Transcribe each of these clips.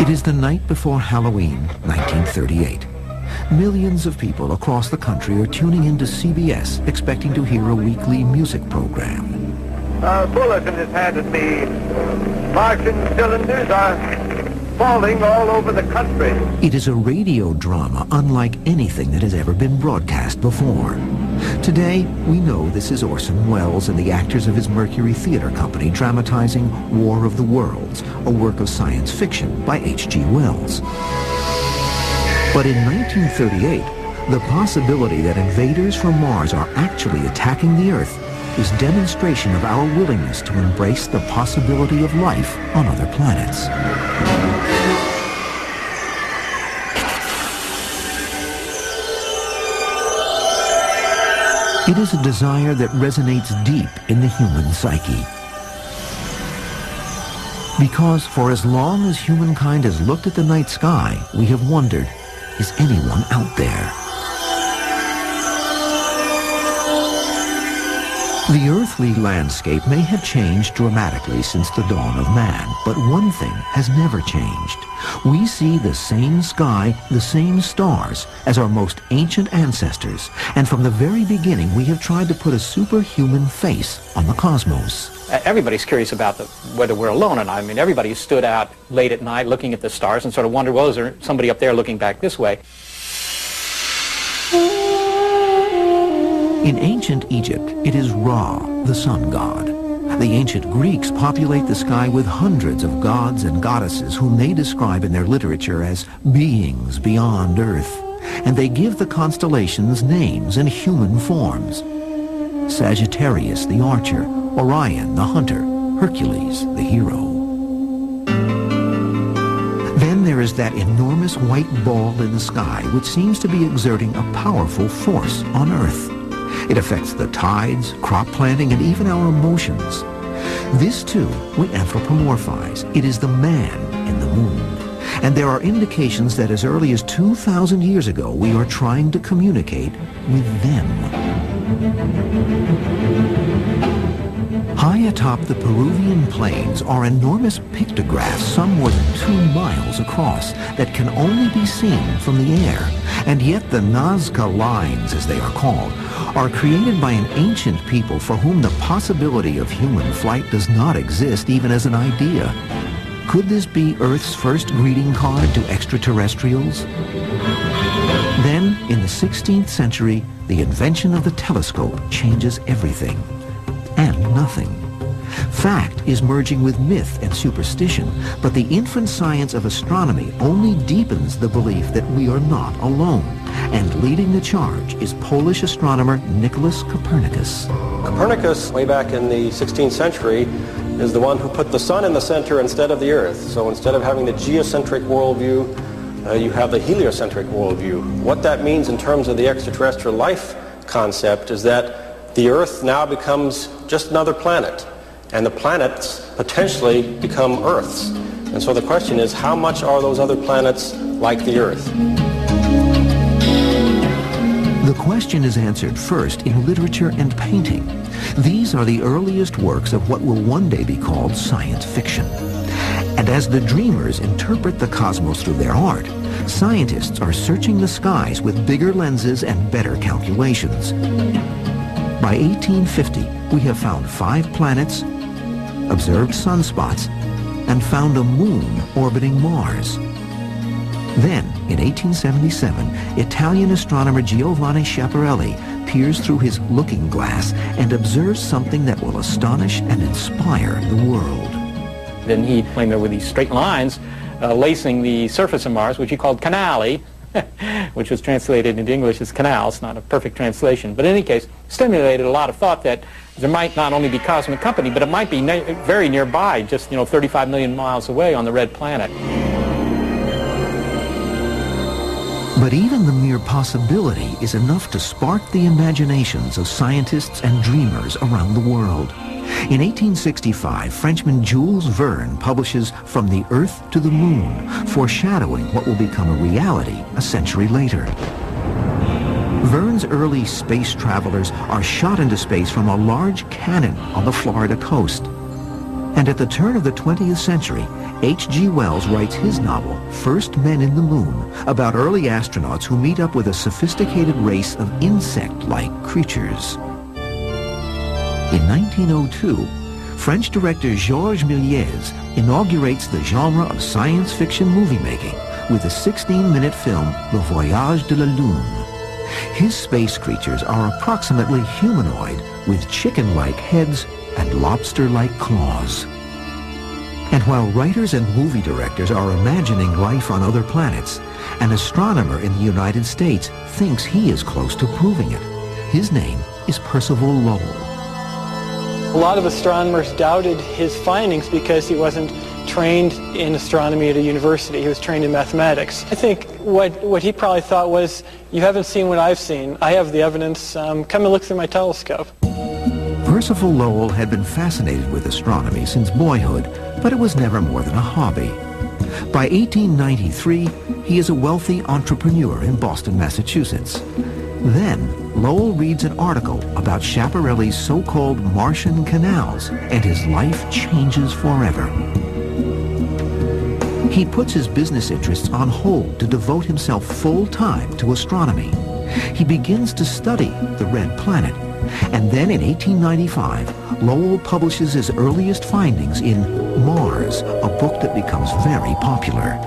It is the night before Halloween, 1938. Millions of people across the country are tuning into CBS, expecting to hear a weekly music program. A bulletin is handed me. Martian cylinders are falling all over the country. It is a radio drama unlike anything that has ever been broadcast before. Today, we know this is Orson Welles and the actors of his Mercury Theater Company dramatizing War of the Worlds, a work of science fiction by H.G. Wells. But in 1938, the possibility that invaders from Mars are actually attacking the Earth is demonstration of our willingness to embrace the possibility of life on other planets. It is a desire that resonates deep in the human psyche. Because for as long as humankind has looked at the night sky, we have wondered, is anyone out there? The earthly landscape may have changed dramatically since the dawn of man, but one thing has never changed. We see the same sky, the same stars as our most ancient ancestors, and from the very beginning we have tried to put a superhuman face on the cosmos. Everybody's curious about whether we're alone or not. I mean, everybody stood out late at night looking at the stars and sort of wondered, well, is there somebody up there looking back this way? In ancient Egypt, it is Ra, the sun god. The ancient Greeks populate the sky with hundreds of gods and goddesses whom they describe in their literature as beings beyond Earth. And they give the constellations names and human forms. Sagittarius, the archer, Orion, the hunter, Hercules, the hero. Then there is that enormous white ball in the sky which seems to be exerting a powerful force on Earth. It affects the tides, crop planting, and even our emotions. This, too, we anthropomorphize. It is the man in the moon. And there are indications that as early as 2,000 years ago, we are trying to communicate with them. High atop the Peruvian plains are enormous pictographs some more than 2 miles across that can only be seen from the air. And yet the Nazca lines, as they are called, are created by an ancient people for whom the possibility of human flight does not exist even as an idea. Could this be Earth's first greeting card to extraterrestrials? Then, in the 16th century, the invention of the telescope changes everything. And nothing. Fact is merging with myth and superstition, but the infant science of astronomy only deepens the belief that we are not alone. And leading the charge is Polish astronomer Nicholas Copernicus. Copernicus, way back in the 16th century, is the one who put the sun in the center instead of the Earth. So instead of having the geocentric worldview, you have the heliocentric worldview. What that means in terms of the extraterrestrial life concept is that the Earth now becomes just another planet, and the planets potentially become Earths. And so the question is, how much are those other planets like the Earth? The question is answered first in literature and painting. These are the earliest works of what will one day be called science fiction. And as the dreamers interpret the cosmos through their art, scientists are searching the skies with bigger lenses and better calculations. By 1850, we have found 5 planets, observed sunspots, and found a moon orbiting Mars. Then, in 1877, Italian astronomer Giovanni Schiaparelli peers through his looking glass and observes something that will astonish and inspire the world. Then he claimed there were these straight lines lacing the surface of Mars, which he called canali, which was translated into English as canals, not a perfect translation. But in any case, stimulated a lot of thought that there might not only be cosmic company, but it might be very nearby, just 35 million miles away on the red planet. But even the mere possibility is enough to spark the imaginations of scientists and dreamers around the world. In 1865, Frenchman Jules Verne publishes From the Earth to the Moon, foreshadowing what will become a reality a century later. Verne's early space travelers are shot into space from a large cannon on the Florida coast. And at the turn of the 20th century, H.G. Wells writes his novel, First Men in the Moon, about early astronauts who meet up with a sophisticated race of insect-like creatures. In 1902, French director Georges Méliès inaugurates the genre of science fiction movie making with the 16-minute film Le Voyage de la Lune. His space creatures are approximately humanoid with chicken-like heads and lobster-like claws. And while writers and movie directors are imagining life on other planets, an astronomer in the United States thinks he is close to proving it. His name is Percival Lowell. A lot of astronomers doubted his findings because he wasn't trained in astronomy at a university. He was trained in mathematics. I think what he probably thought was, you haven't seen what I've seen. I have the evidence. Come and look through my telescope. Percival Lowell had been fascinated with astronomy since boyhood, but it was never more than a hobby. By 1893, he is a wealthy entrepreneur in Boston, Massachusetts. Then, Lowell reads an article about Schiaparelli's so-called Martian canals, and his life changes forever. He puts his business interests on hold to devote himself full-time to astronomy. He begins to study the red planet, and then in 1895, Lowell publishes his earliest findings in Mars, a book that becomes very popular.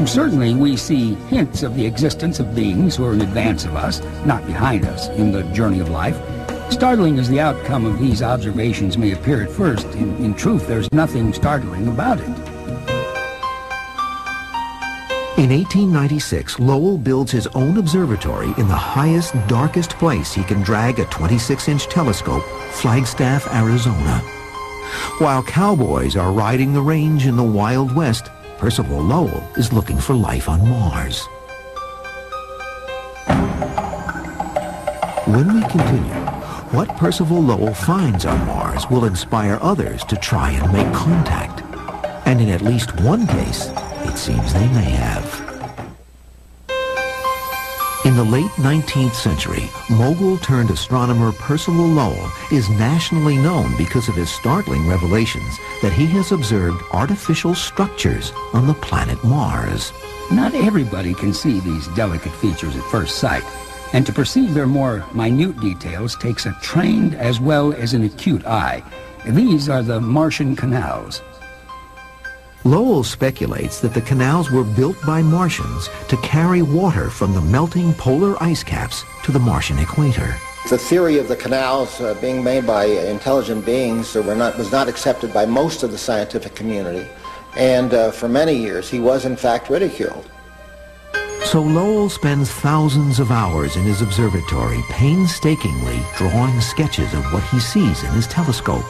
Certainly, we see hints of the existence of beings who are in advance of us, not behind us, in the journey of life. Startling as the outcome of these observations may appear at first, in truth, there's nothing startling about it. In 1896, Lowell builds his own observatory in the highest, darkest place he can drag a 26-inch telescope, Flagstaff, Arizona. While cowboys are riding the range in the Wild West, Percival Lowell is looking for life on Mars. When we continue, what Percival Lowell finds on Mars will inspire others to try and make contact. And in at least one case, it seems they may have. In the late 19th century, mogul-turned-astronomer Percival Lowell is nationally known because of his startling revelations that he has observed artificial structures on the planet Mars. Not everybody can see these delicate features at first sight, and to perceive their more minute details takes a trained as well as an acute eye. These are the Martian canals. Lowell speculates that the canals were built by Martians to carry water from the melting polar ice caps to the Martian equator. The theory of the canals being made by intelligent beings was not accepted by most of the scientific community, and for many years he was in fact ridiculed. So Lowell spends thousands of hours in his observatory painstakingly drawing sketches of what he sees in his telescope.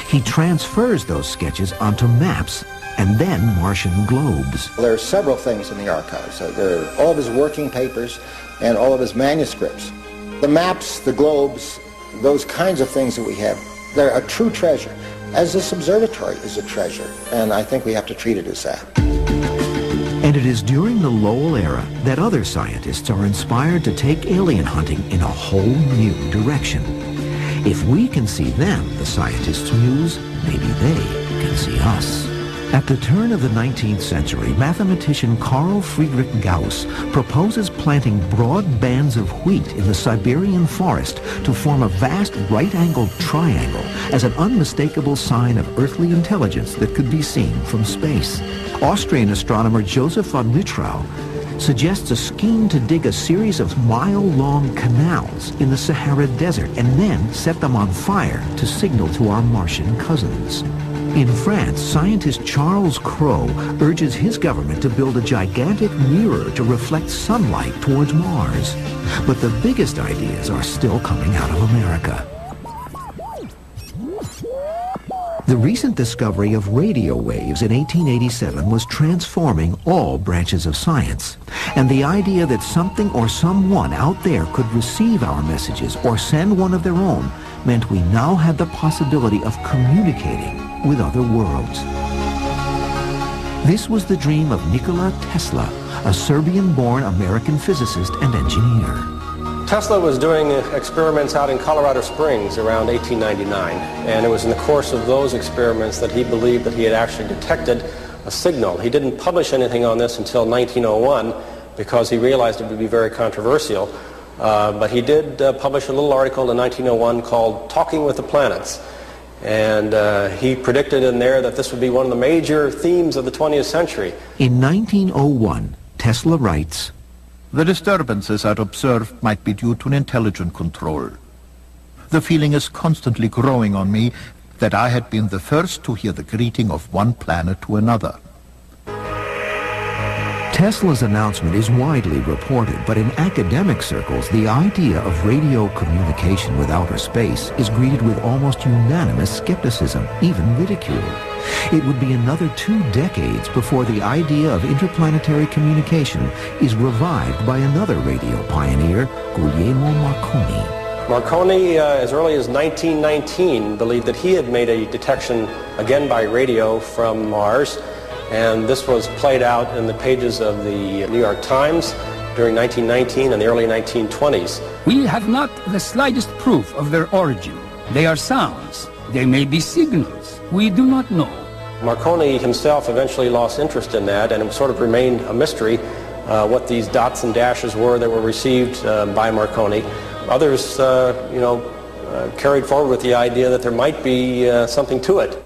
He transfers those sketches onto maps and then Martian globes. There are several things in the archives. There are all of his working papers and all of his manuscripts. The maps, the globes, those kinds of things that we have, they're a true treasure, as this observatory is a treasure, and I think we have to treat it as that. And it is during the Lowell era that other scientists are inspired to take alien hunting in a whole new direction. If we can see them, the scientists muse, maybe they can see us. At the turn of the 19th century, mathematician Carl Friedrich Gauss proposes planting broad bands of wheat in the Siberian forest to form a vast right-angled triangle as an unmistakable sign of earthly intelligence that could be seen from space. Austrian astronomer Joseph von Lüttrow suggests a scheme to dig a series of mile-long canals in the Sahara Desert and then set them on fire to signal to our Martian cousins. In France, scientist Charles Cros urges his government to build a gigantic mirror to reflect sunlight towards Mars. But the biggest ideas are still coming out of America. The recent discovery of radio waves in 1887 was transforming all branches of science. And the idea that something or someone out there could receive our messages or send one of their own meant we now had the possibility of communicating with other worlds. This was the dream of Nikola Tesla, a Serbian-born American physicist and engineer. Tesla was doing experiments out in Colorado Springs around 1899, and it was in the course of those experiments that he believed that he had actually detected a signal. He didn't publish anything on this until 1901 because he realized it would be very controversial, but he did publish a little article in 1901 called Talking with the Planets, and he predicted in there that this would be one of the major themes of the 20th century. In 1901, Tesla writes, "The disturbances I'd observed might be due to an intelligent control. The feeling is constantly growing on me that I had been the first to hear the greeting of one planet to another." Tesla's announcement is widely reported, but in academic circles, the idea of radio communication with outer space is greeted with almost unanimous skepticism, even ridicule. It would be another 2 decades before the idea of interplanetary communication is revived by another radio pioneer, Guglielmo Marconi. Marconi, as early as 1919, believed that he had made a detection, again by radio, from Mars, and this was played out in the pages of the New York Times during 1919 and the early 1920s. We have not the slightest proof of their origin. They are sounds. They may be signals. We do not know. Marconi himself eventually lost interest in that, and it sort of remained a mystery what these dots and dashes were that were received by Marconi. Others, carried forward with the idea that there might be something to it.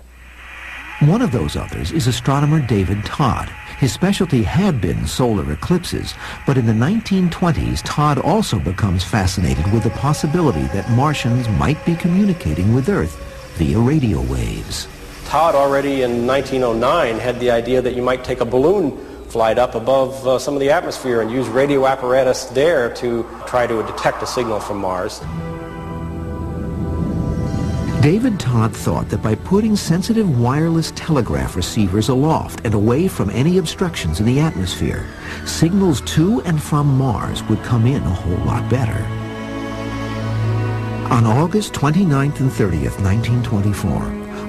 One of those others is astronomer David Todd. His specialty had been solar eclipses, but in the 1920s, Todd also becomes fascinated with the possibility that Martians might be communicating with Earth via radio waves. Todd already in 1909 had the idea that you might take a balloon flight up above some of the atmosphere and use radio apparatus there to try to detect a signal from Mars. David Todd thought that by putting sensitive wireless telegraph receivers aloft and away from any obstructions in the atmosphere, signals to and from Mars would come in a whole lot better. On August 29th and 30th, 1924,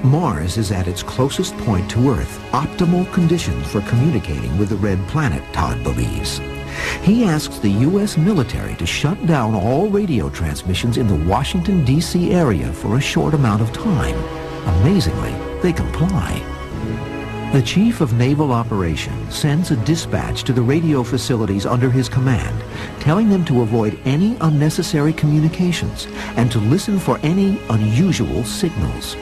Mars is at its closest point to Earth, optimal conditions for communicating with the red planet, Todd believes. He asks the U.S. military to shut down all radio transmissions in the Washington, D.C. area for a short amount of time. Amazingly, they comply. The Chief of Naval Operations sends a dispatch to the radio facilities under his command, telling them to avoid any unnecessary communications and to listen for any unusual signals.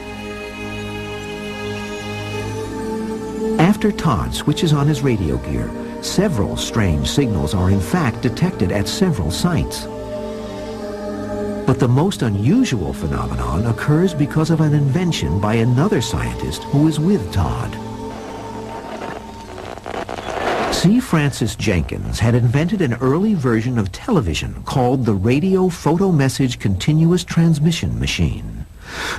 After Todd switches on his radio gear, several strange signals are in fact detected at several sites. But the most unusual phenomenon occurs because of an invention by another scientist who is with Todd. C. Francis Jenkins had invented an early version of television called the Radio Photo Message Continuous Transmission Machine.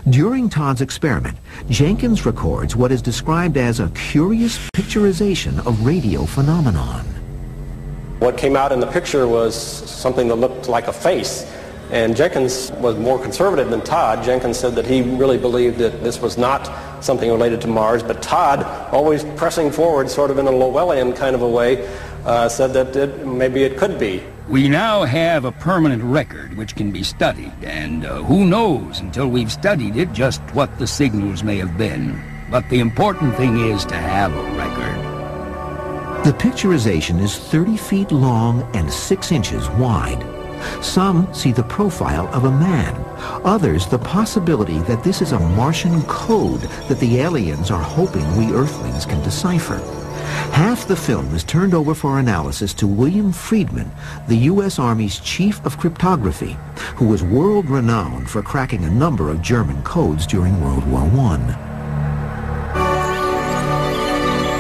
During Todd's experiment, Jenkins records what is described as a curious picturization of radio phenomenon. What came out in the picture was something that looked like a face, and Jenkins was more conservative than Todd. Jenkins said that he really believed that this was not something related to Mars, but Todd, always pressing forward sort of in a Lowellian kind of a way, said that maybe it could be. We now have a permanent record which can be studied, and who knows until we've studied it just what the signals may have been. But the important thing is to have a record. The picturization is 30 feet long and 6 inches wide. Some see the profile of a man. Others the possibility that this is a Martian code that the aliens are hoping we Earthlings can decipher. Half the film is turned over for analysis to William Friedman, the U.S. Army's chief of cryptography, who was world-renowned for cracking a number of German codes during World War I.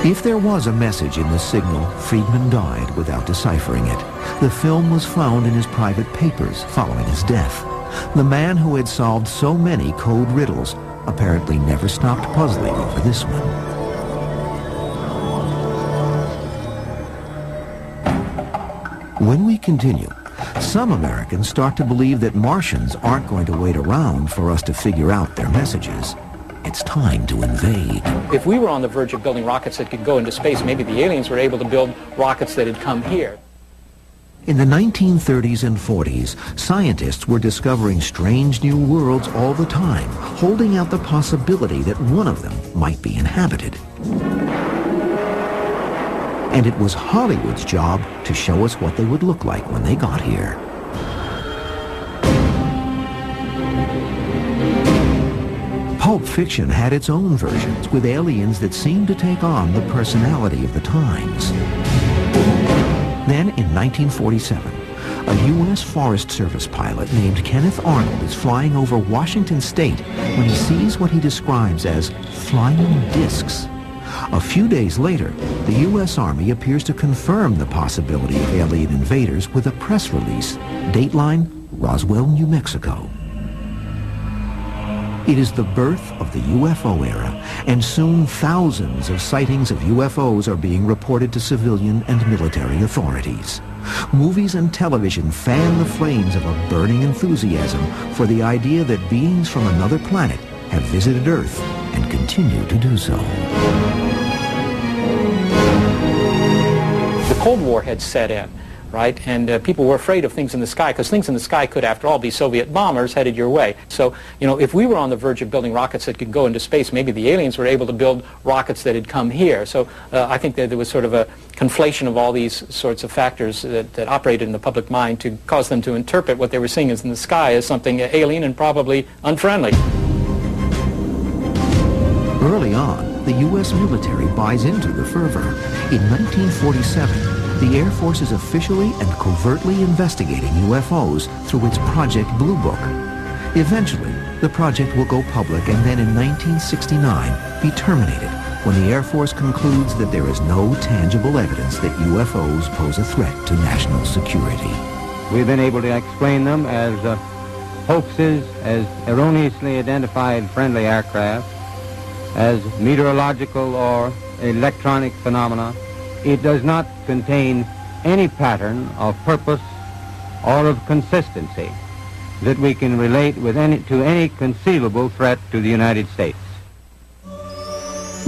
If there was a message in the signal, Friedman died without deciphering it. The film was found in his private papers following his death. The man who had solved so many code riddles apparently never stopped puzzling over this one. When we continue, some Americans start to believe that Martians aren't going to wait around for us to figure out their messages. It's time to invade. If we were on the verge of building rockets that could go into space, maybe the aliens were able to build rockets that had come here. In the 1930s and 40s, scientists were discovering strange new worlds all the time, holding out the possibility that one of them might be inhabited. And it was Hollywood's job to show us what they would look like when they got here. Pulp fiction had its own versions with aliens that seemed to take on the personality of the times. Then, in 1947, a U.S. Forest Service pilot named Kenneth Arnold is flying over Washington State when he sees what he describes as flying discs. A few days later, the U.S. Army appears to confirm the possibility of alien invaders with a press release. Dateline, Roswell, New Mexico. It is the birth of the UFO era, and soon thousands of sightings of UFOs are being reported to civilian and military authorities. Movies and television fan the flames of a burning enthusiasm for the idea that beings from another planet have visited Earth and continue to do so. The Cold War had set in, right? And people were afraid of things in the sky, because things in the sky could, after all, be Soviet bombers headed your way. So, you know, if we were on the verge of building rockets that could go into space, maybe the aliens were able to build rockets that had come here. So I think that there was sort of a conflation of all these sorts of factors that operated in the public mind to cause them to interpret what they were seeing in the sky as something alien and probably unfriendly. Early on, the U.S. military buys into the fervor. In 1947, the Air Force is officially and covertly investigating UFOs through its Project Blue Book. Eventually, the project will go public and then in 1969 be terminated when the Air Force concludes that there is no tangible evidence that UFOs pose a threat to national security. We've been able to explain them as hoaxes, as erroneously identified friendly aircraft, as meteorological or electronic phenomena. It does not contain any pattern of purpose or of consistency that we can relate with to any conceivable threat to the United States.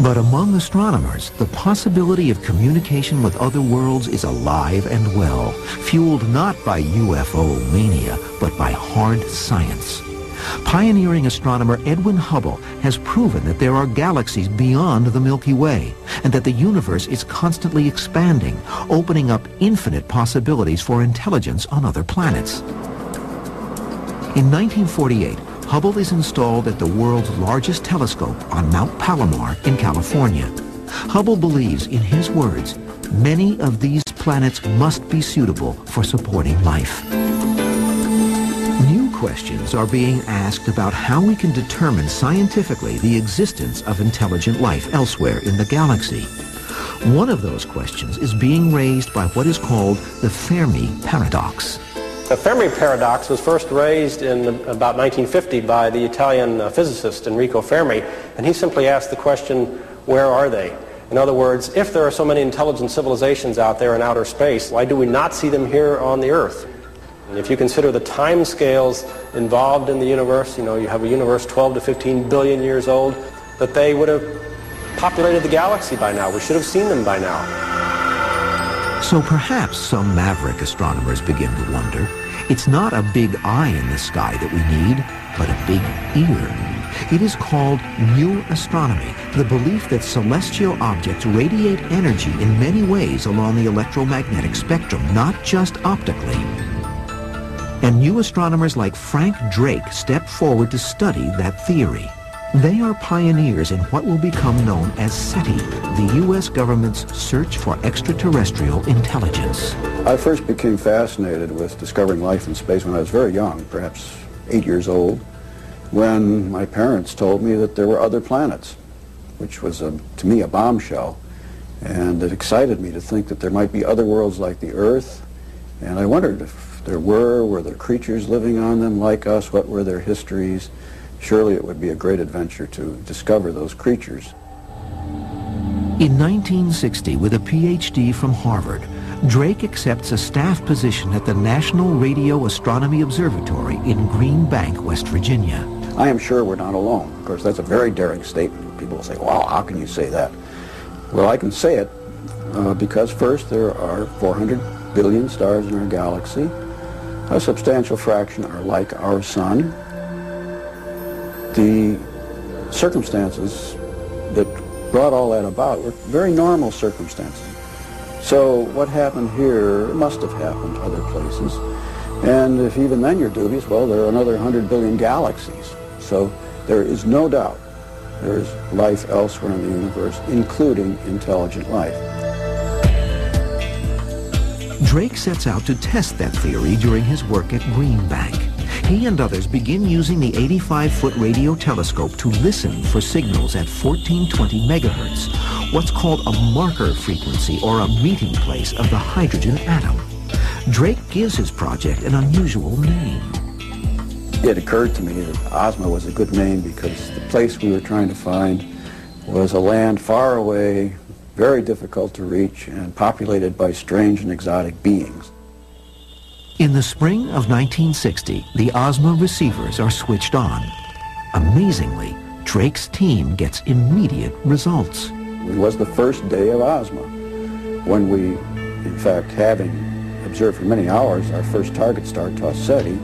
But among astronomers, the possibility of communication with other worlds is alive and well, fueled not by UFO mania, but by hard science. Pioneering astronomer Edwin Hubble has proven that there are galaxies beyond the Milky Way, and that the universe is constantly expanding, opening up infinite possibilities for intelligence on other planets. In 1948, Hubble is installed at the world's largest telescope on Mount Palomar in California. Hubble believes, in his words, many of these planets must be suitable for supporting life. New questions are being asked about how we can determine scientifically the existence of intelligent life elsewhere in the galaxy. One of those questions is being raised by what is called the Fermi paradox. The Fermi paradox was first raised in about 1950 by the Italian physicist Enrico Fermi, and he simply asked the question, where are they? In other words, if there are so many intelligent civilizations out there in outer space, why do we not see them here on the Earth? And if you consider the time scales involved in the universe, you know, you have a universe 12 to 15 billion years old, that they would have populated the galaxy by now. We should have seen them by now. So perhaps some maverick astronomers begin to wonder, it's not a big eye in the sky that we need, but a big ear. It is called new astronomy, the belief that celestial objects radiate energy in many ways along the electromagnetic spectrum, not just optically. And new astronomers like Frank Drake stepped forward to study that theory. They are pioneers in what will become known as SETI, the U.S. government's search for extraterrestrial intelligence. I first became fascinated with discovering life in space when I was very young, perhaps 8 years old, when my parents told me that there were other planets, which was, to me, a bombshell. And it excited me to think that there might be other worlds like the Earth. And I wondered if there were there creatures living on them like us? What were their histories? Surely it would be a great adventure to discover those creatures. In 1960, with a PhD from Harvard, Drake accepts a staff position at the National Radio Astronomy Observatory in Green Bank, West Virginia. I am sure we're not alone. Of course, that's a very daring statement. People will say, wow, how can you say that? Well, I can say it because first there are 400 billion stars in our galaxy. A substantial fraction are like our sun. The circumstances that brought all that about were very normal circumstances. So what happened here must have happened other places. And if even then you're dubious, well, there are another 100 billion galaxies. So there is no doubt there is life elsewhere in the universe, including intelligent life. Drake sets out to test that theory during his work at Green Bank. He and others begin using the 85-foot radio telescope to listen for signals at 1420 megahertz, what's called a marker frequency or a meeting place of the hydrogen atom. Drake gives his project an unusual name. It occurred to me that Ozma was a good name because the place we were trying to find was a land far away, very difficult to reach, and populated by strange and exotic beings. In the spring of 1960, the Ozma receivers are switched on. Amazingly, Drake's team gets immediate results. It was the first day of Ozma, when we, in fact, having observed for many hours our first target star, Tau Ceti,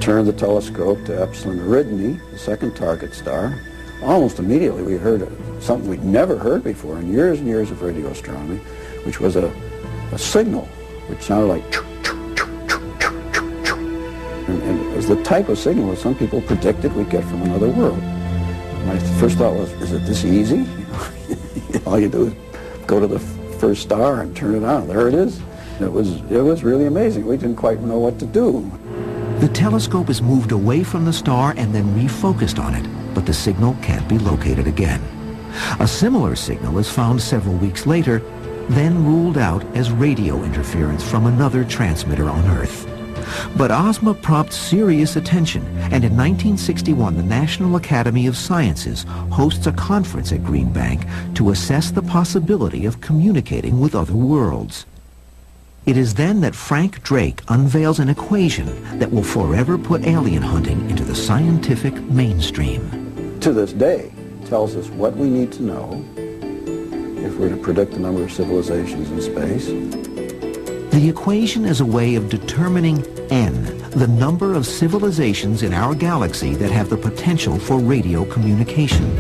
turned the telescope to Epsilon Eridani, the second target star. Almost immediately we heard something we'd never heard before in years and years of radio astronomy, which was a signal which sounded like choo, choo, choo, choo, choo, choo, choo. And it was the type of signal that some people predicted we'd get from another world. My first thought was, is it this easy? All you do is go to the first star and turn it on. There it is. It was really amazing. We didn't quite know what to do. The telescope is moved away from the star and then refocused on it, but the signal can't be located again. A similar signal is found several weeks later, then ruled out as radio interference from another transmitter on Earth. But Ozma prompted serious attention, and in 1961 the National Academy of Sciences hosts a conference at Green Bank to assess the possibility of communicating with other worlds. It is then that Frank Drake unveils an equation that will forever put alien hunting into the scientific mainstream. To this day, it tells us what we need to know if we're to predict the number of civilizations in space. The equation is a way of determining N, the number of civilizations in our galaxy that have the potential for radio communication.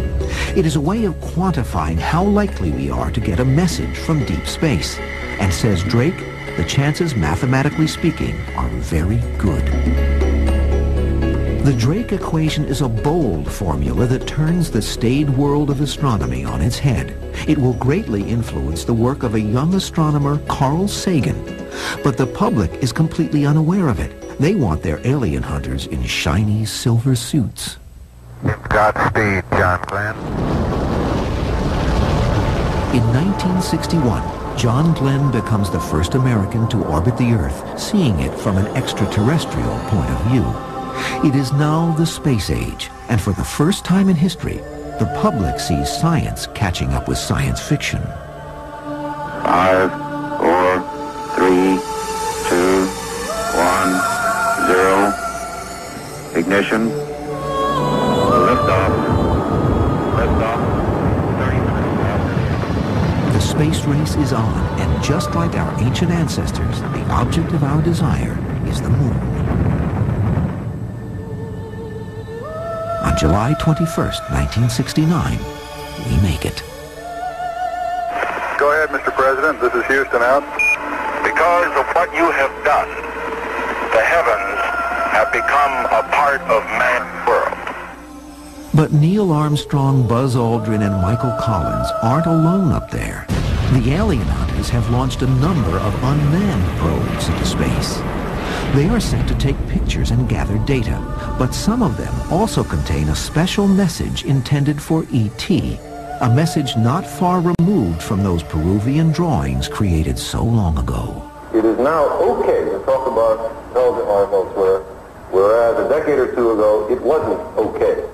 It is a way of quantifying how likely we are to get a message from deep space. And says Drake, the chances, mathematically speaking, are very good. The Drake equation is a bold formula that turns the staid world of astronomy on its head. It will greatly influence the work of a young astronomer, Carl Sagan. But the public is completely unaware of it. They want their alien hunters in shiny silver suits. Godspeed, John Glenn. In 1961, John Glenn becomes the first American to orbit the Earth, seeing it from an extraterrestrial point of view. It is now the space age, and for the first time in history, the public sees science catching up with science fiction. 5, 4, 3, 2, 1, 0. Ignition. Liftoff. Liftoff. 30 minutes after. The space race is on, and just like our ancient ancestors, the object of our desire is the moon. On July 21st, 1969, we make it. Go ahead, Mr. President. This is Houston out. Because of what you have done, the heavens have become a part of man's world. But Neil Armstrong, Buzz Aldrin, and Michael Collins aren't alone up there. The alien hunters have launched a number of unmanned probes into space. They are sent to take pictures and gather data, but some of them also contain a special message intended for E.T., a message not far removed from those Peruvian drawings created so long ago. It is now okay to talk about intelligent life elsewhere, whereas a decade or two ago it wasn't okay.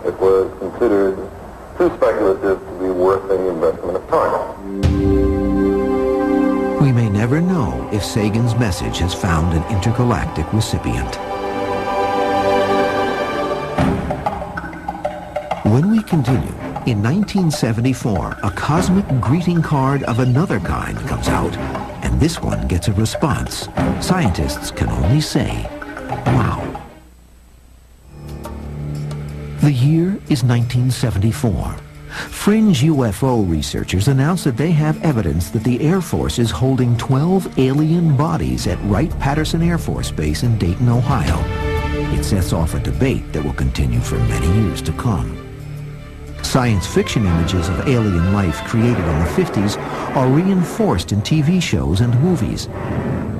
It was considered too speculative to be worth any investment of time. We may never know if Sagan's message has found an intergalactic recipient. When we continue, in 1974, a cosmic greeting card of another kind comes out, and this one gets a response. Scientists can only say, wow. The year is 1974. Fringe UFO researchers announce that they have evidence that the Air Force is holding 12 alien bodies at Wright-Patterson Air Force Base in Dayton, Ohio. It sets off a debate that will continue for many years to come. Science fiction images of alien life created in the 50s are reinforced in TV shows and movies.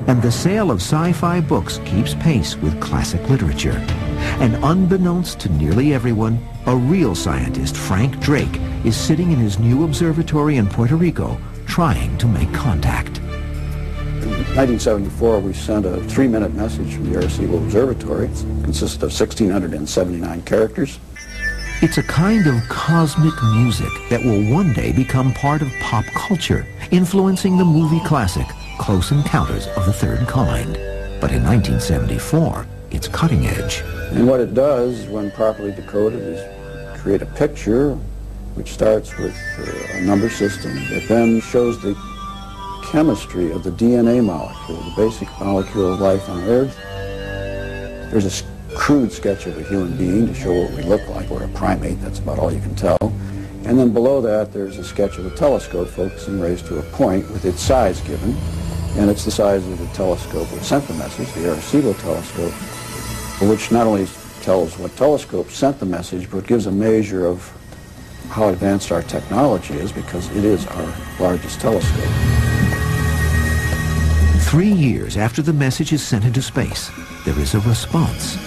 And the sale of sci-fi books keeps pace with classic literature. And unbeknownst to nearly everyone, a real scientist, Frank Drake, is sitting in his new observatory in Puerto Rico trying to make contact. In 1974, we sent a 3-minute message from the Arecibo Observatory. It consisted of 1,679 characters. It's a kind of cosmic music that will one day become part of pop culture, influencing the movie classic, Close Encounters of the Third Kind. But in 1974, it's cutting edge. And what it does, when properly decoded, is create a picture which starts with a number system that then shows the chemistry of the DNA molecule, the basic molecule of life on Earth. There's a crude sketch of a human being to show what we look like. We're a primate, that's about all you can tell. And then below that, there's a sketch of a telescope focusing rays to a point with its size given. And it's the size of the telescope which sent the message, the Arecibo telescope, which not only tells what telescope sent the message, but gives a measure of how advanced our technology is, because it is our largest telescope. 3 years after the message is sent into space, there is a response.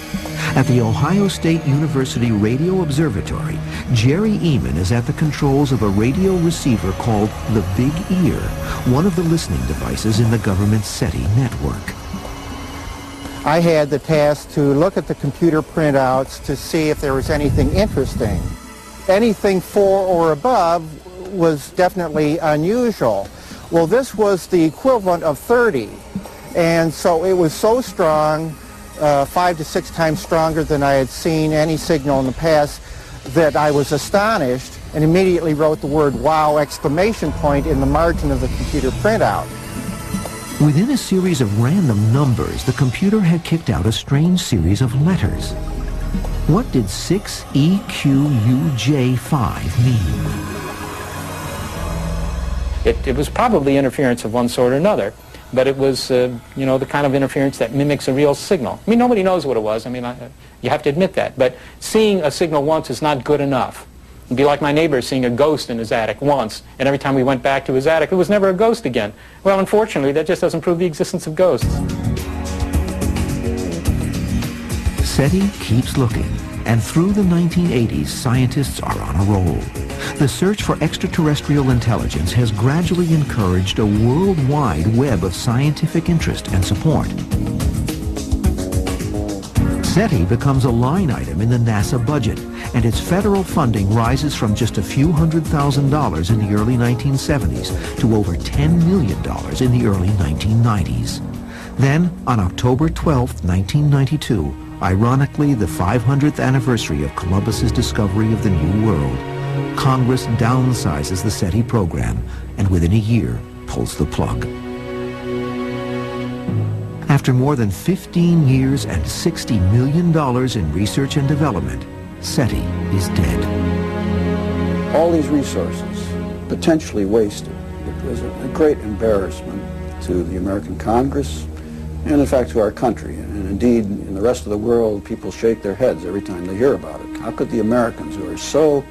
At the Ohio State University Radio Observatory, Jerry Eman is at the controls of a radio receiver called the Big Ear, one of the listening devices in the government's SETI network. I had the task to look at the computer printouts to see if there was anything interesting. Anything 4 or above was definitely unusual. Well, this was the equivalent of 30, and so it was so strong, 5 to 6 times stronger than I had seen any signal in the past, that I was astonished and immediately wrote the word "wow!" exclamation point in the margin of the computer printout. Within a series of random numbers, the computer had kicked out a strange series of letters. What did 6EQUJ5 mean? It was probably interference of one sort or another, but it was, you know, the kind of interference that mimics a real signal. I mean, nobody knows what it was. I mean, you have to admit that. But seeing a signal once is not good enough. It'd be like my neighbor seeing a ghost in his attic once, and every time we went back to his attic, it was never a ghost again. Well, unfortunately, that just doesn't prove the existence of ghosts. SETI keeps looking, and through the 1980s, scientists are on a roll. The search for extraterrestrial intelligence has gradually encouraged a worldwide web of scientific interest and support. SETI becomes a line item in the NASA budget, and its federal funding rises from just a few $100,000 in the early 1970s to over $10 million in the early 1990s. Then, on October 12, 1992, ironically the 500th anniversary of Columbus's discovery of the New World, Congress downsizes the SETI program and within a year pulls the plug. After more than 15 years and $60 million in research and development, SETI is dead. All these resources potentially wasted. It was a great embarrassment to the American Congress and in fact to our country. And indeed, in the rest of the world, people shake their heads every time they hear about it. How could the Americans, who are so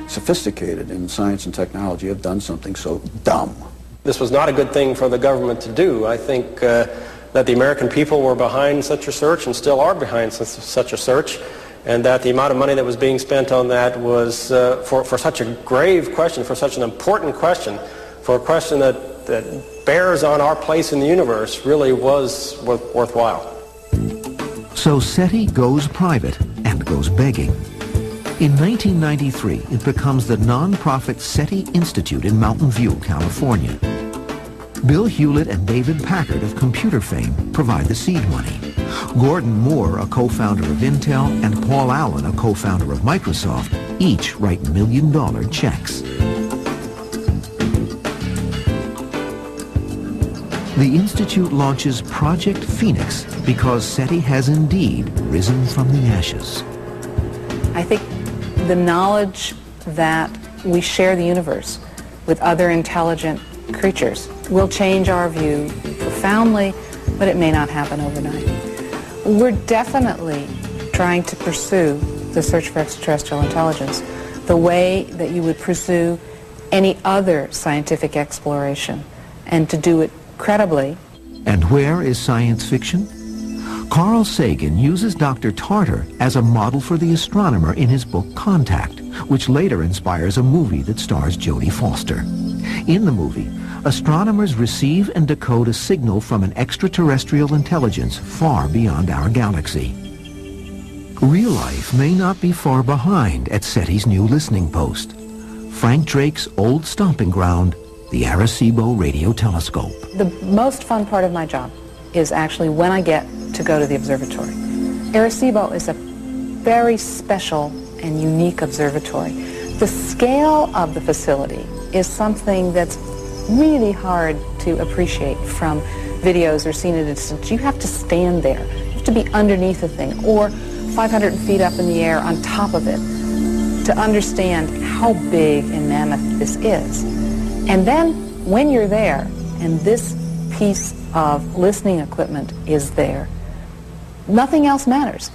sophisticated in science and technology, have done something so dumb? This was not a good thing for the government to do. I think that the American people were behind such a search and still are behind such a search, and that the amount of money that was being spent on that was for such a grave question, for such an important question, for a question that bears on our place in the universe, really was worthwhile. So SETI goes private and goes begging. In 1993, it becomes the non-profit SETI Institute in Mountain View, California. Bill Hewlett and David Packard of computer fame provide the seed money. Gordon Moore, a co-founder of Intel, and Paul Allen, a co-founder of Microsoft, each write $1 million checks. The Institute launches Project Phoenix because SETI has indeed risen from the ashes. I think the knowledge that we share the universe with other intelligent creatures will change our view profoundly, but it may not happen overnight. We're definitely trying to pursue the search for extraterrestrial intelligence the way that you would pursue any other scientific exploration, and to do it credibly. And where is science fiction? Carl Sagan uses Dr. Tartar as a model for the astronomer in his book Contact, which later inspires a movie that stars Jodie Foster. In the movie, astronomers receive and decode a signal from an extraterrestrial intelligence far beyond our galaxy. Real life may not be far behind at SETI's new listening post, Frank Drake's old stomping ground, the Arecibo Radio Telescope. The most fun part of my job is actually when I get to go to the observatory. Arecibo is a very special and unique observatory. The scale of the facility is something that's really hard to appreciate from videos or seen at a distance. You have to stand there. You have to be underneath the thing or 500 feet up in the air on top of it to understand how big and mammoth this is. And then when you're there and this piece of listening equipment is there, nothing else matters.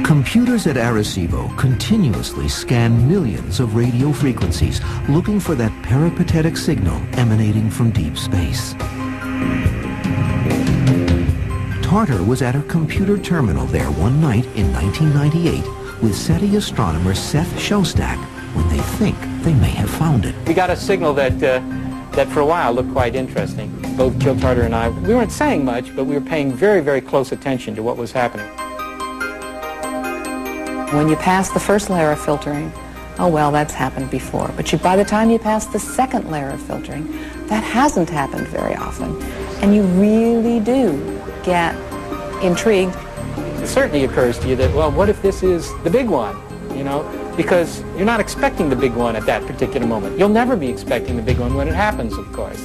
Computers at Arecibo continuously scan millions of radio frequencies looking for that peripatetic signal emanating from deep space. Tartar was at a computer terminal there one night in 1998 with SETI astronomer Seth Shostak when they think they may have found it. We got a signal that for a while looked quite interesting. Both Gil Tartar and I, we weren't saying much, but we were paying very, very close attention to what was happening. When you pass the first layer of filtering, oh well, that's happened before. But by the time you pass the second layer of filtering, that hasn't happened very often. And you really do get intrigued. It certainly occurs to you that, well, what if this is the big one, you know? Because you're not expecting the big one at that particular moment. You'll never be expecting the big one when it happens, of course.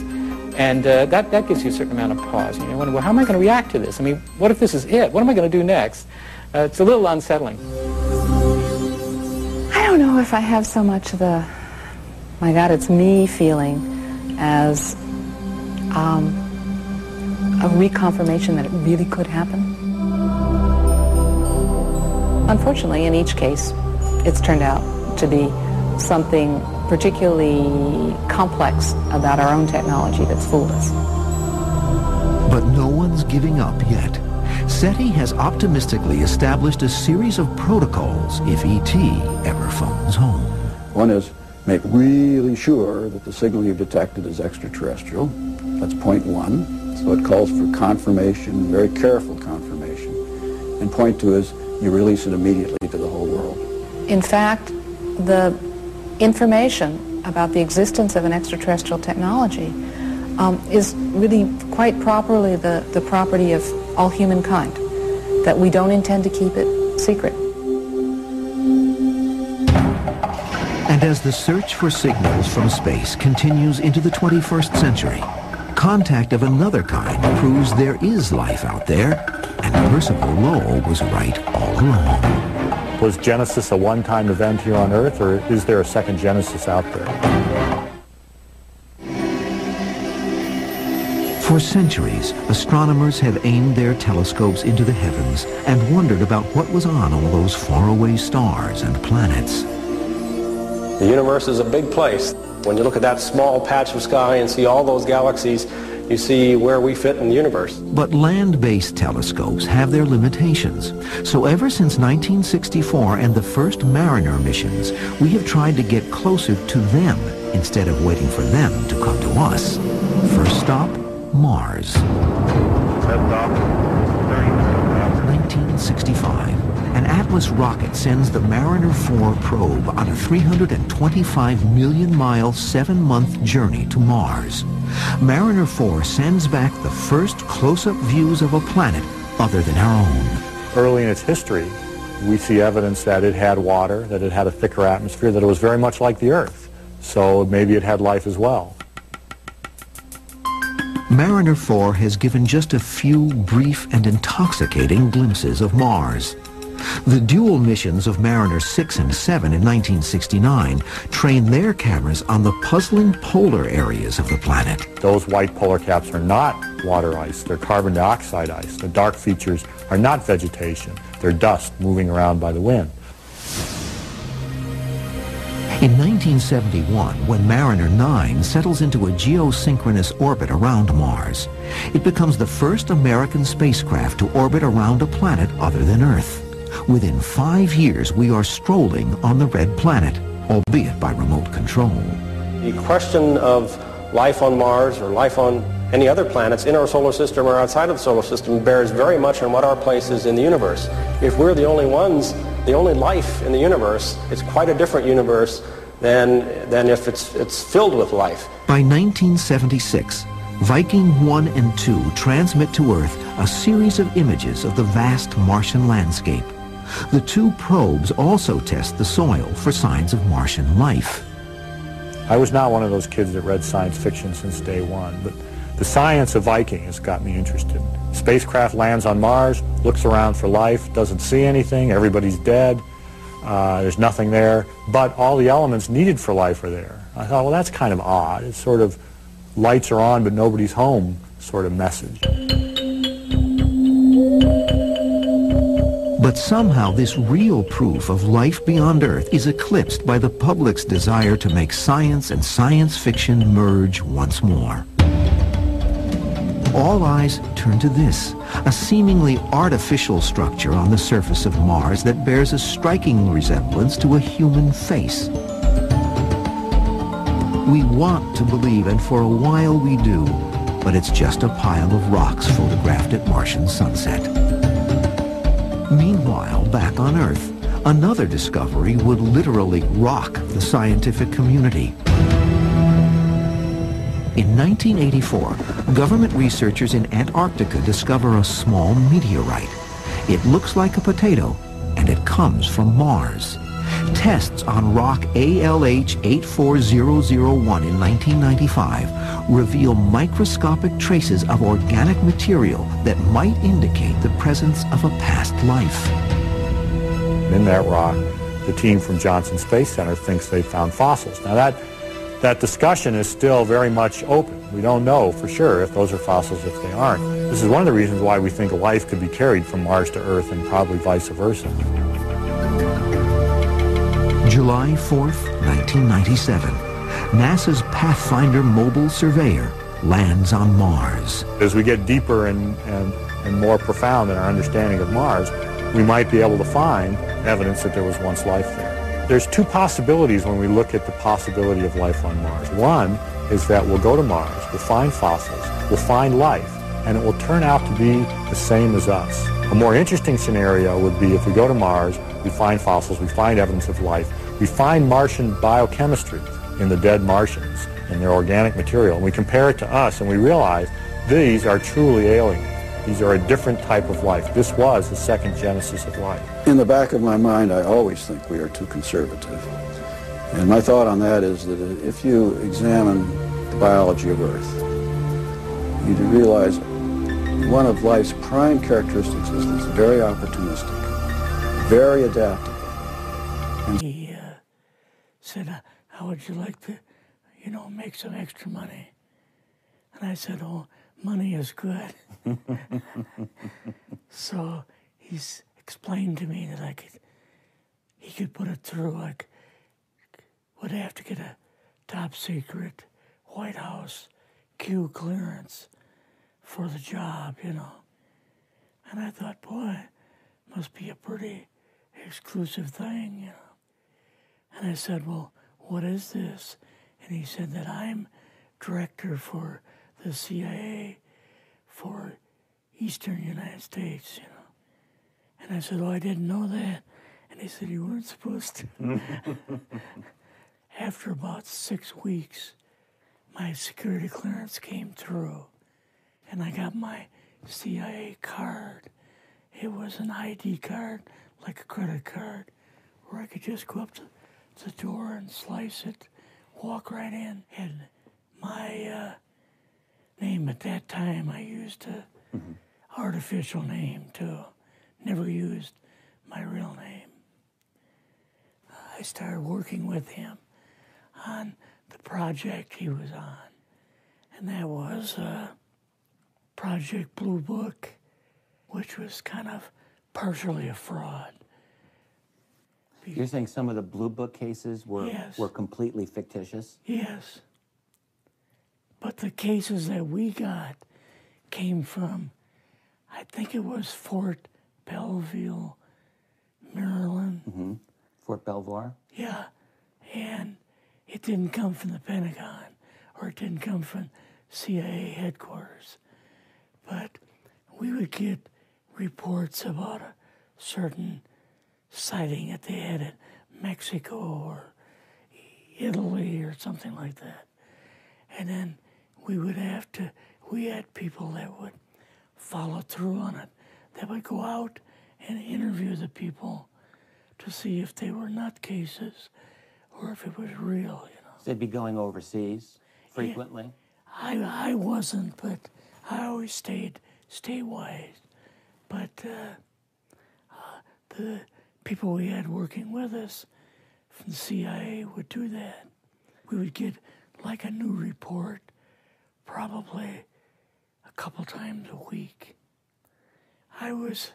And that gives you a certain amount of pause. You wonder, well, how am I going to react to this? I mean, what if this is it? What am I going to do next? It's a little unsettling. I don't know if I have so much the, my God, it's me feeling as a reconfirmation that it really could happen. Unfortunately, in each case, it's turned out to be something particularly complex about our own technology that's fooled us. But no one's giving up yet. SETI has optimistically established a series of protocols if ET ever phones home. One is make really sure that the signal you've detected is extraterrestrial. That's point one. So it calls for confirmation, very careful confirmation. And point two is you release it immediately to the whole world. In fact, the information about the existence of an extraterrestrial technology is really quite properly the property of all humankind, that we don't intend to keep it secret. And as the search for signals from space continues into the 21st century, contact of another kind proves there is life out there, and Percival Lowell was right all along. Was Genesis a one-time event here on Earth, or is there a second Genesis out there? For centuries, astronomers have aimed their telescopes into the heavens and wondered about what was on all those faraway stars and planets. The universe is a big place. When you look at that small patch of sky and see all those galaxies, you see where we fit in the universe. But land-based telescopes have their limitations. So ever since 1964 and the first Mariner missions, we have tried to get closer to them instead of waiting for them to come to us. First stop, Mars. 1965. An Atlas rocket sends the Mariner 4 probe on a 325 million-mile, 7-month journey to Mars. Mariner 4 sends back the first close-up views of a planet other than our own. Early in its history, we see evidence that it had water, that it had a thicker atmosphere, that it was very much like the Earth. So maybe it had life as well. Mariner 4 has given just a few brief and intoxicating glimpses of Mars. The dual missions of Mariner 6 and 7 in 1969 trained their cameras on the puzzling polar areas of the planet. Those white polar caps are not water ice, they're carbon dioxide ice. The dark features are not vegetation, they're dust moving around by the wind. In 1971, when Mariner 9 settles into a geosynchronous orbit around Mars, it becomes the first American spacecraft to orbit around a planet other than Earth. Within 5 years, we are strolling on the red planet, albeit by remote control. The question of life on Mars or life on any other planets in our solar system or outside of the solar system bears very much on what our place is in the universe. If we're the only ones, the only life in the universe, it's quite a different universe than if it's filled with life. By 1976, Viking 1 and 2 transmit to Earth a series of images of the vast Martian landscape. The two probes also test the soil for signs of Martian life. I was not one of those kids that read science fiction since day one, but the science of Viking has got me interested. Spacecraft lands on Mars, looks around for life, doesn't see anything, everybody's dead, there's nothing there, but all the elements needed for life are there. I thought, well, that's kind of odd. It's sort of lights are on but nobody's home sort of message. But somehow this real proof of life beyond Earth is eclipsed by the public's desire to make science and science fiction merge once more. All eyes turn to this, a seemingly artificial structure on the surface of Mars that bears a striking resemblance to a human face. We want to believe, and for a while we do, but it's just a pile of rocks photographed at Martian sunset. Meanwhile, back on Earth, another discovery would literally rock the scientific community. In 1984, government researchers in Antarctica discover a small meteorite. It looks like a potato, and it comes from Mars. Tests on rock ALH 84001 in 1995 reveal microscopic traces of organic material that might indicate the presence of a past life. In that rock, the team from Johnson Space Center thinks they found fossils. Now that discussion is still very much open. We don't know for sure if those are fossils, if they aren't. This is one of the reasons why we think life could be carried from Mars to Earth and probably vice versa. July 4th, 1997. NASA's Pathfinder mobile surveyor lands on Mars. As we get deeper and more profound in our understanding of Mars, we might be able to find evidence that there was once life there. There's two possibilities when we look at the possibility of life on Mars. One is that we'll go to Mars, we'll find fossils, we'll find life, and it will turn out to be the same as us. A more interesting scenario would be if we go to Mars, we find fossils, we find evidence of life, we find Martian biochemistry in the dead Martians, in their organic material, and we compare it to us and we realize these are truly alien. These are a different type of life. This was the second genesis of life. In the back of my mind, I always think we are too conservative. And my thought on that is that if you examine the biology of Earth, you realize one of life's prime characteristics is that it's very opportunistic, very adaptable. And he said, how would you like to, make some extra money? And I said, oh, money is good. So he's explained to me that he could put it through, would have to get a top secret White House Q clearance for the job, And I thought, boy, must be a pretty exclusive thing, And I said, well, what is this? And he said that I'm director for the CIA for Eastern United States, And I said, oh, I didn't know that. And he said, you weren't supposed to. After about 6 weeks, my security clearance came through, and I got my CIA card. It was an ID card, like a credit card, where I could just go up to the door and slice it, walk right in. And my name. At that time, I used a artificial name too. Never used my real name. I started working with him on the project he was on, and that was Project Blue Book, which was kind of partially a fraud. You're saying some of the Blue Book cases were Yes. were completely fictitious? Yes. But the cases that we got came from, I think it was Fort Belvoir, Maryland. Fort Belvoir? Yeah. And it didn't come from the Pentagon, or it didn't come from CIA headquarters. But we would get reports about a certain sighting that they had in Mexico or Italy or something like that. And then we had people that would follow through on it, that would go out and interview the people to see if they were nutcases or if it was real, you know. So they'd be going overseas frequently? I wasn't, but I always stayed statewide. But the people we had working with us from the CIA would do that. We would get like a new report probably a couple times a week. I was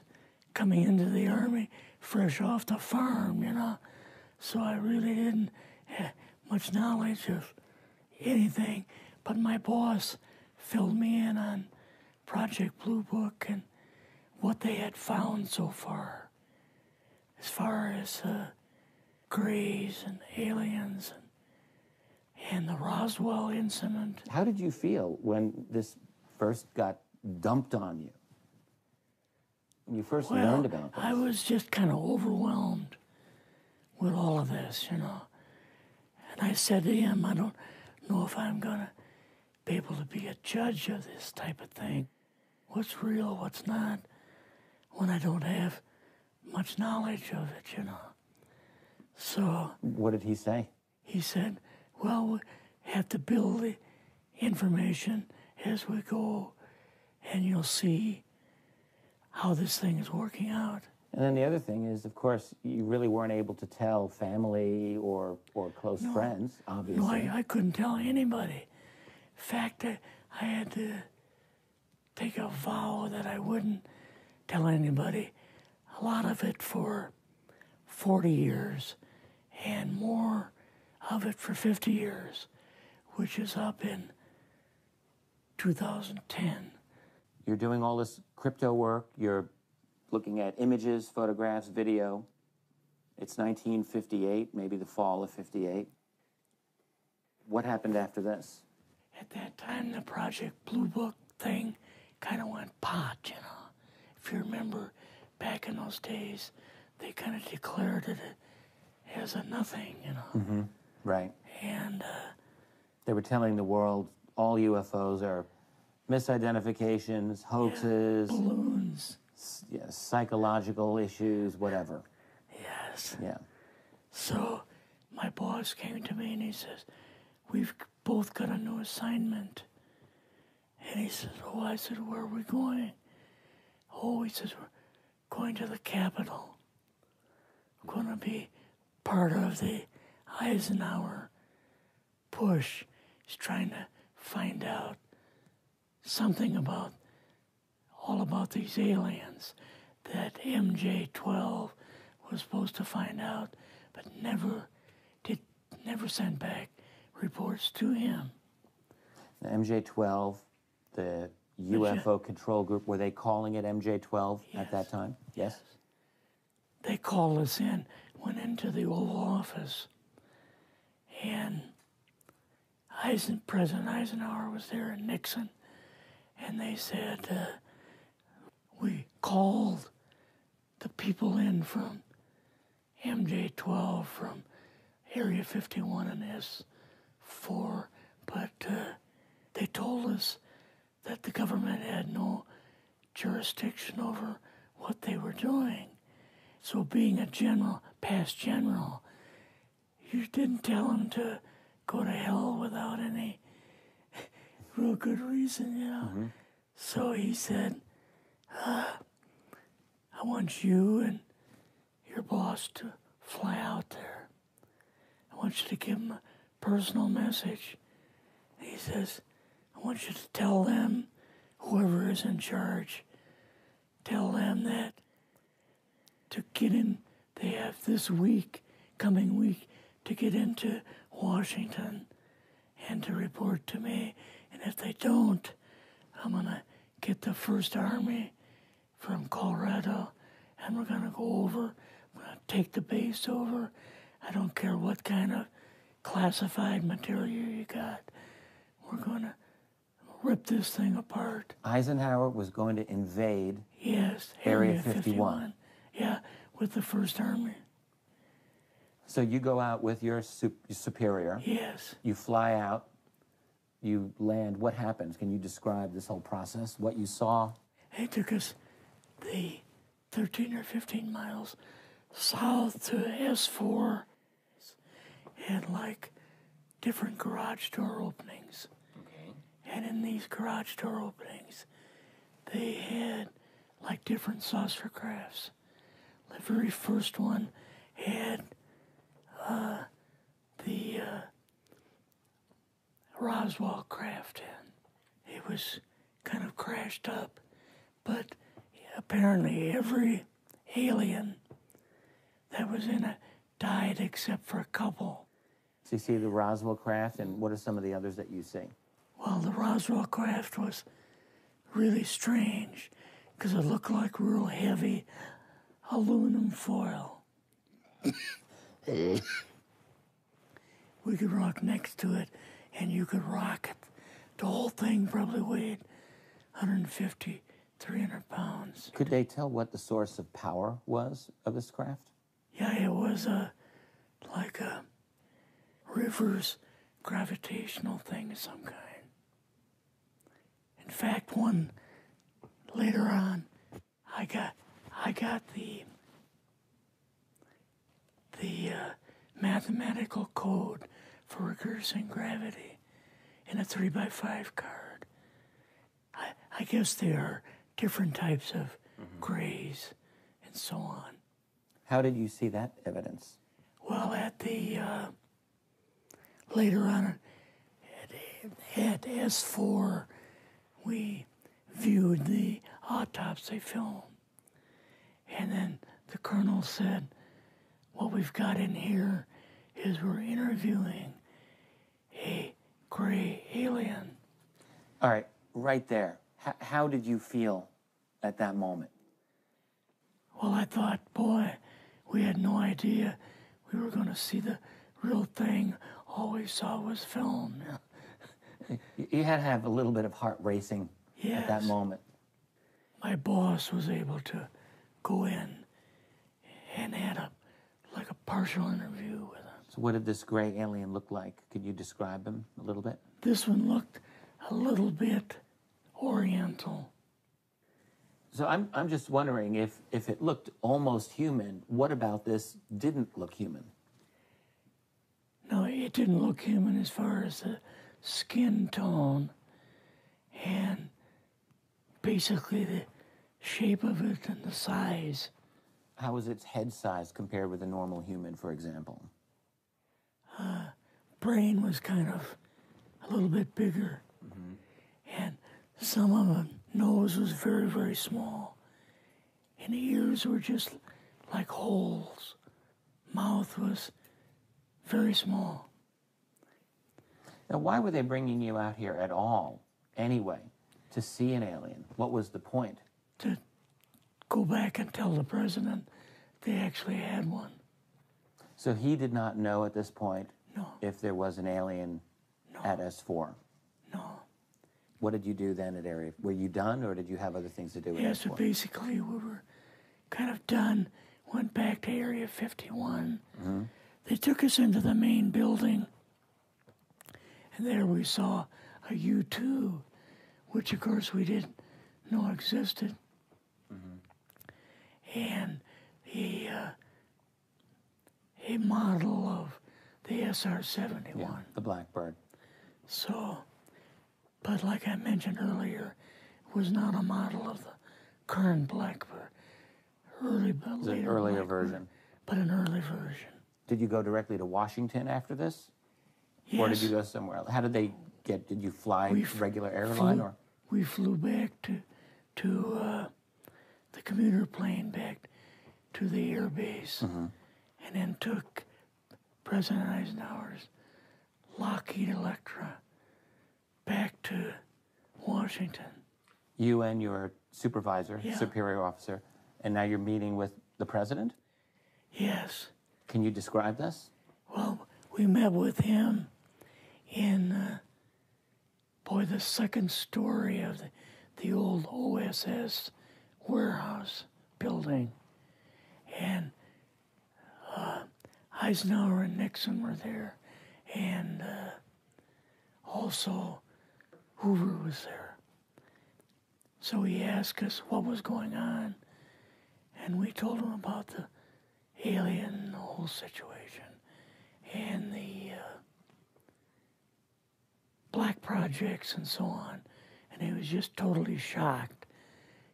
coming into the Army fresh off the farm, you know, so I really didn't have much knowledge of anything, but my boss filled me in on Project Blue Book and what they had found so far, as far as grays and aliens and the Roswell incident. How did you feel when this first got dumped on you? When you first learned about this? I was just kind of overwhelmed with all of this, you know. And I said to him, I don't know if I'm going to be able to be a judge of this type of thing. What's real, what's not, when I don't have much knowledge of it, you know. So... What did he say? He said, well, we have to build the information as we go, and you'll see how this thing is working out. And then the other thing is, of course, you really weren't able to tell family or close friends, obviously. No, I couldn't tell anybody. In fact, I had to take a vow that I wouldn't tell anybody. A lot of it for 40 years, and more of it for 50 years, which is up in 2010. You're doing all this crypto work, you're looking at images, photographs, video. It's 1958, maybe the fall of 58. What happened after this? At that time, the Project Blue Book thing kind of went pot, you know. If you remember, back in those days, they kind of declared it as a nothing, you know. Right. And they were telling the world all UFOs are misidentifications, hoaxes, balloons, psychological issues, whatever. Yes. Yeah. So my boss came to me and he says, we've both got a new assignment. And he says, oh, I said, where are we going? Oh, he says, we're going to the Capitol. We're going to be part of the Eisenhower push. He's trying to find out something about all about these aliens that MJ-12 was supposed to find out, but never sent back reports to him. The MJ-12, the UFO control group, were they calling it MJ-12 at that time? Yes. They called us in, went into the Oval Office, and President Eisenhower was there and Nixon, and they said, we called the people in from MJ-12 from Area 51 and S4, but they told us that the government had no jurisdiction over what they were doing. So being a general, past general, you didn't tell them to go to hell without any real good reason, you know. So he said, I want you and your boss to fly out there. I want you to give them a personal message. And he says, I want you to tell them, whoever is in charge, tell them that to get in, they have this week, coming week, to get into Washington and to report to me. And if they don't, I'm going to get the First Army from Colorado, and we're going to go over, we're going to take the base over. I don't care what kind of classified material you got. We're going to rip this thing apart. Eisenhower was going to invade Area 51. Yeah, with the First Army. So you go out with your superior. Yes. You fly out. You land. What happens? Can you describe this whole process? What you saw? It took us the 13 or 15 miles south to S4 and like different garage door openings. Okay. And in these garage door openings, they had like different saucer crafts. The very first one had the Roswell craft in. It was kind of crashed up, but apparently every alien that was in it died except for a couple. So you see the Roswell craft, and what are some of the others that you see? Well, the Roswell craft was really strange because it looked like real heavy aluminum foil. We could rock next to it, and you could rock it. The whole thing probably weighed 150, 300 pounds. Could they tell what the source of power was of this craft? Yeah, it was like a reverse gravitational thing of some kind. In fact, one later on, I got the mathematical code for reversing gravity in a 3x5 card. I guess there are different types of grays and so on. How did you see that evidence? Well, at the later on at S4, we viewed the autopsy film, and then the colonel said, what we've got in here is we're interviewing a gray alien. All right, right there. How did you feel at that moment? Well, I thought, boy, we had no idea we were going to see the real thing. All we saw was film. You had to have a little bit of heart racing at that moment. My boss was able to go in and had like a partial interview with him. So what did this gray alien look like? Could you describe him a little bit? This one looked a little bit oriental. So I'm just wondering if it looked almost human, what about this didn't look human? No, it didn't look human as far as the skin tone and basically the shape of it and the size. How was its head size compared with a normal human, for example? Brain was kind of a little bit bigger. And some of the nose was very, very small. And the ears were just like holes. Mouth was very small. Now, why were they bringing you out here at all, anyway, to see an alien? What was the point? To go back and tell the president they actually had one. So he did not know at this point if there was an alien at S4? No. What did you do then at Area? Were you done, or did you have other things to do with Yeah, S4? so basically we were kind of done, went back to Area 51. They took us into the main building, and there we saw a U-2, which of course we didn't know existed. And a model of the SR-71. Yeah, the Blackbird. So but like I mentioned earlier, it was not a model of the current Blackbird. It's an earlier version. But an early version. Did you go directly to Washington after this? Yes. Or did you go somewhere else? How did they get, did you fly regular airline or? We flew back to the commuter plane back to the air base, and then took President Eisenhower's Lockheed Electra back to Washington. You and your supervisor, superior officer, and now you're meeting with the president? Yes. Can you describe this? Well, we met with him in, the second story of the old OSS warehouse building. And Eisenhower and Nixon were there, and also Hoover was there. So he asked us what was going on, and we told him about the alien, the whole situation, and the black projects and so on. And he was just totally shocked.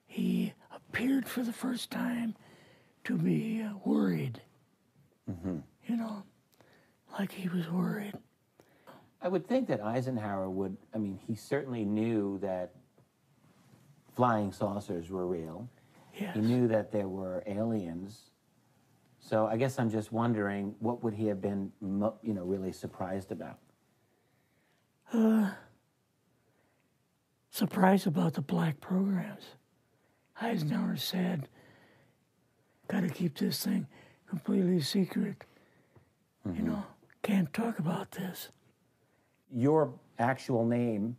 He appeared for the first time to be worried. You know, like he was worried. I would think that Eisenhower would, I mean, he certainly knew that flying saucers were real. Yes. He knew that there were aliens. So I guess I'm just wondering, what would he have been, really surprised about? Surprised about the black programs. Eisenhower said, got to keep this thing completely secret. You know, can't talk about this. Your actual name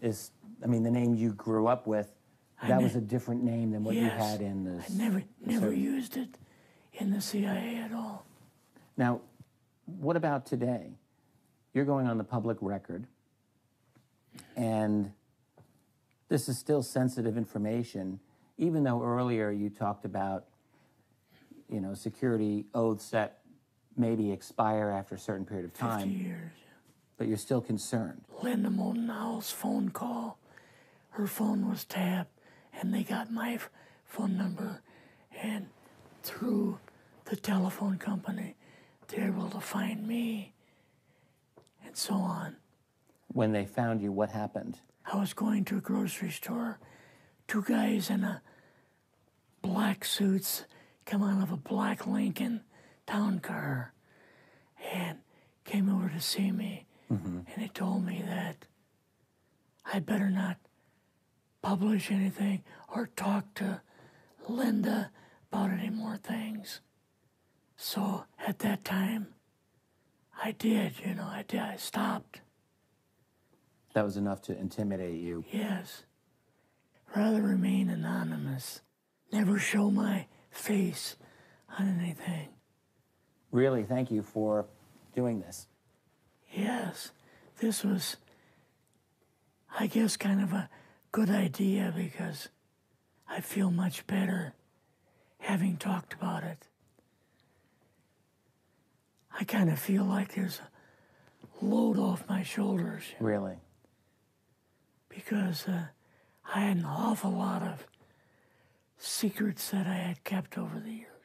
is, the name you grew up with, that was a different name than what you had in the... I never used it in the CIA at all. Now, what about today? You're going on the public record, and this is still sensitive information, even though earlier you talked about, security oaths that maybe expire after a certain period of time. 50 years. But you're still concerned. Linda Moultonow's phone call, her phone was tapped, and they got my phone number, and through the telephone company, they're able to find me, and so on. When they found you, what happened? I was going to a grocery store. Two guys in black suits come out of a black Lincoln town car and came over to see me. And they told me that I better not publish anything or talk to Linda about any more things. So at that time, I did, I stopped. That was enough to intimidate you? Yes. Rather remain anonymous. Never show my face on anything. Really, thank you for doing this. Yes, this was, I guess, kind of a good idea because I feel much better having talked about it. I kind of feel like there's a load off my shoulders. Really? Because I had an awful lot of secrets that I had kept over the years.